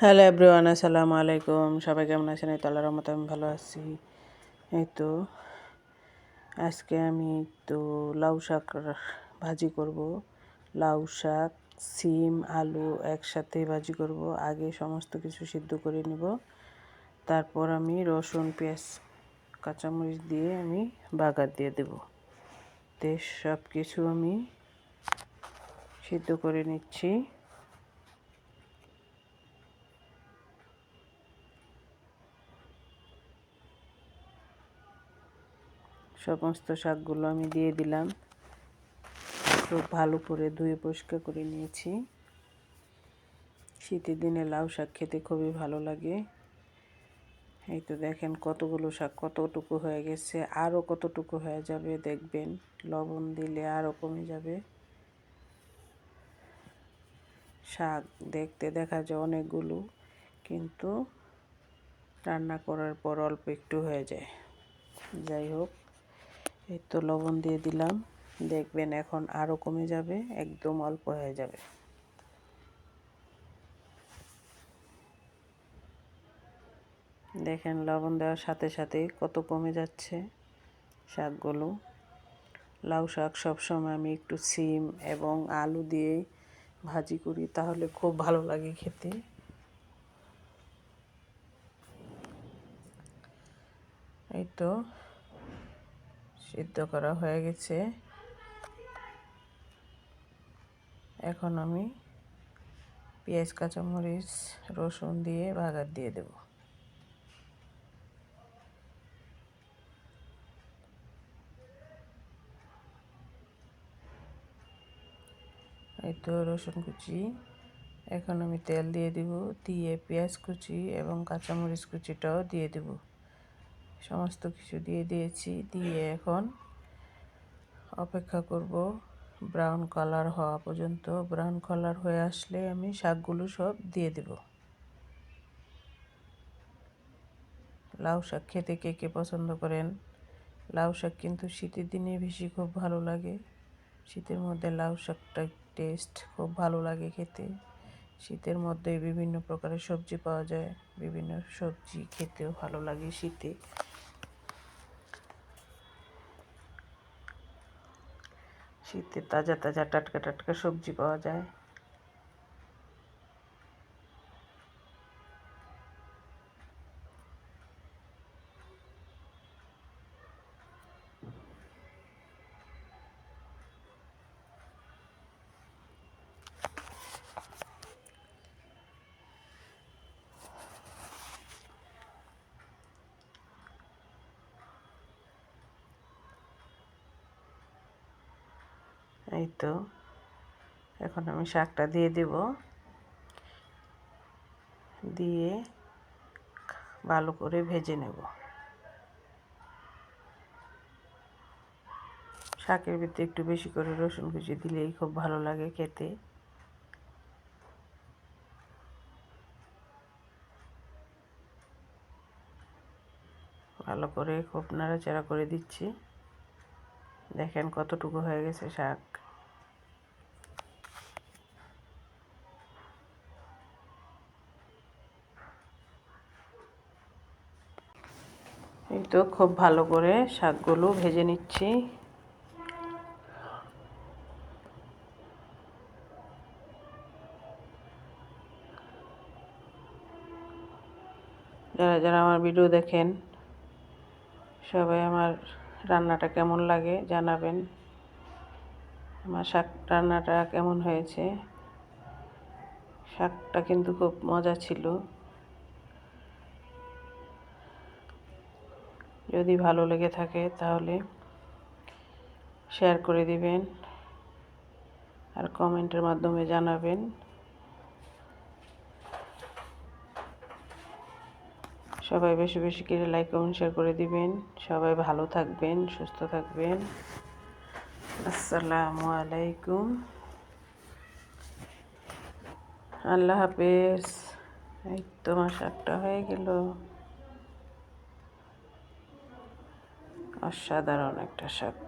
Hello everyone, আসসালামু আলাইকুম। সবাই কেমন আছেন? এই তো আল্লাহর রহমতে আমি ভালো আছি। এই তো আজকে আমি তো লাউ শাক ভাজি করব। লাউ শাক, সিম, আলু একসাথে ভাজি করব। আগে সমস্ত কিছু সিদ্ধ করে নিব, তারপর আমি রসুন, পেঁয়াজ, কাঁচামরিচ দিয়ে আমি বাগার দিয়ে দেব। তো সব কিছু আমি সিদ্ধ করে নিচ্ছি। সমস্ত শাকগুলো আমি দিয়ে দিলাম। খুব ভালো করে ধুয়ে পরিষ্কার করে নিয়েছি। শীতের দিনে লাউ শাক খেতে খুবই ভালো লাগে। এই তো দেখেন কতগুলো শাক কতটুকু হয়ে গেছে, আরও কতটুকু হয়ে যাবে দেখবেন। লবণ দিলে আরও কমে যাবে। শাক দেখতে দেখা যায় অনেকগুলো, কিন্তু রান্না করার পর অল্প একটু হয়ে যায়। যাই হোক, এই তো লবণ দিয়ে দিলাম, দেখবেন এখন আরও কমে যাবে, একদম অল্প হয়ে যাবে। দেখেন লবণ দেওয়ার সাথে সাথে কত কমে যাচ্ছে শাকগুলো। লাউ শাক সবসময় আমি একটু সিম এবং আলু দিয়ে ভাজি করি, তাহলে খুব ভালো লাগে খেতে। এই তো সিদ্ধ করা হয়ে গেছে। এখন আমি পেঁয়াজ, কাঁচামরিচ, রসুন দিয়ে বাগার দিয়ে দেব। এই তো রসুন কুচি, এখন আমি তেল দিয়ে দিব, দিয়ে পেঁয়াজ কুচি এবং কাঁচামরিচ কুচিটাও দিয়ে দেব। সমস্ত কিছু দিয়ে দিয়েছি, দিয়ে এখন অপেক্ষা করব ব্রাউন কালার হওয়া পর্যন্ত। ব্রাউন কালার হয়ে আসলে আমি শাকগুলো সব দিয়ে দেব। লাউ শাক খেতে কে কে পছন্দ করেন? লাউ শাক কিন্তু শীতের দিনে বেশি খুব ভালো লাগে। শীতের মধ্যে লাউ শাকটা টেস্ট খুব ভালো লাগে খেতে। শীতের মধ্যে বিভিন্ন প্রকারের সবজি পাওয়া যায়, বিভিন্ন সবজি খেতেও ভালো লাগে শীতে। শীতে তাজা তাজা টাটকা টাটকা সবজি পাওয়া যায়। এই তো এখন আমি শাকটা দিয়ে দেব, দিয়ে ভালো করে ভেজে নেব। শাকের ভিতরে একটু বেশি করে রসুন কুচি দিলেই খুব ভালো লাগে খেতে। ভালো করে খুব নাড়াচাড়া করে দিচ্ছি। দেখেন কতটুকু হয়ে গেছে শাক। এই তো খুব ভালো করে শাকগুলো ভেজে নিচ্ছি। যারা যারা আমার ভিডিও দেখেন, সবাই আমার রান্নাটা কেমন লাগে জানাবেন। আমার শাক রান্নাটা কেমন হয়েছে। শাকটা কিন্তু খুব মজা ছিল। যদি ভালো লেগে থাকে তাহলে শেয়ার করে দিবেন আর কমেন্টের মাধ্যমে জানাবেন। সবাই বেশি বেশি করে লাইক, কমেন্ট, শেয়ার করে দিবেন। সবাই ভালো থাকবেন, সুস্থ থাকবেন। আসসালামু আলাইকুম, আল্লাহ হাফেজ। এই তো আমার শাকটা হয়ে গেল, অসাধারণ একটা শাক।